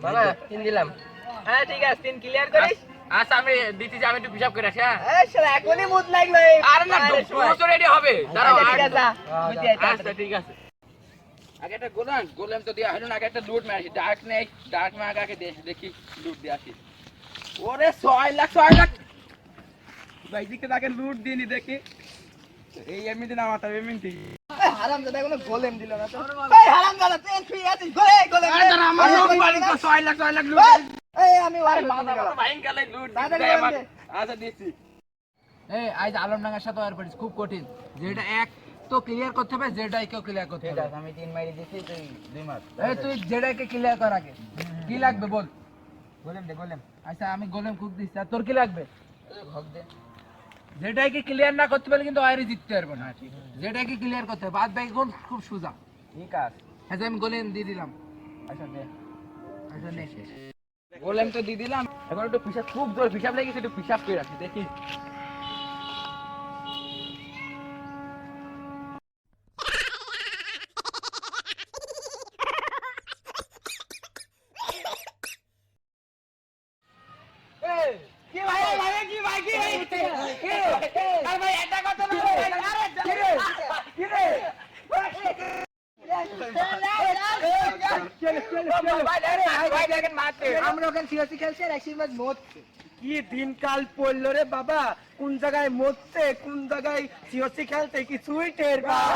বাবা 3 দিলাম। হ্যাঁ ঠিক আছে 3 ক্লিয়ার করিস। আচ্ছা আমি দিতে যাবে একটু হিসাব করে আসি। হ্যাঁ এই শালা এখনই মুড লাগলো। আরে না তো রেডি হবে দাঁড়াও। ঠিক আছে আচ্ছা ঠিক আছে। আগে একটা গোলেম তো দেয়া হলো না, আগে একটা লুট মারি ডার্ক নেই, ডার্ক মাগ আগে দেখি লুট দিয়ে আসি। ওরে 6 লাখ ভাই দিকে তাকে লুট দিইনি দেখি এই এমনিতে না মাথা এমনিতে হারামজাদা কোনো গোলেম দিল না তো। এই হারামজাদা তুই ফ্রি আছিস গোলেম আরে দাঁড়া আমার লুট মারি তো 6 লাখ লুট। এই আমি ওরে মাথা গেল ভাই গেলে লুট দাদা আমার। আচ্ছা দিছি। এই আজ আলমডাঙ্গার সাথে আর পারিস খুব কঠিন, যেটা এক তো ক্লিয়ার করতে হবে, যেটাই কেউ ক্লিয়ার করতে হবে। ঠিক আছে আমি 3 মারি দিছি তুই 2 মার। এই তুই যেটাকে ক্লিয়ার কর আগে কি লাগবে বল। গোলেম দে গোলেম। আচ্ছা আমি গোলেম খুব দিচ্ছি, আর তোর কি লাগবে? হক দে। যেটাকে ক্লিয়ার না করতে পারলে কিন্তু আয়রে জিততে পারবো না। যেটাকে ক্লিয়ার করতে হবে, বাদ বাকি গোল খুব সোজা। ঠিক আছে। আচ্ছা আমি গোলেম দিয়ে দিলাম। আচ্ছা দে। আচ্ছা নে গোলেম তো দিয়ে দিলাম, এখন একটু হিসাব খুব জোর হিসাব লেগেছে, একটু হিসাব করে রাখি দেখি। কি ভাই কি ভাই কি ভাই আরে ভাই এটা কথা না আরে কি রে কি দিনকাল পড়লো রে বাবা, কোন জায়গায় মরছে কোন জায়গায় সিওসি খেলতে কিছুই টের পাওয়া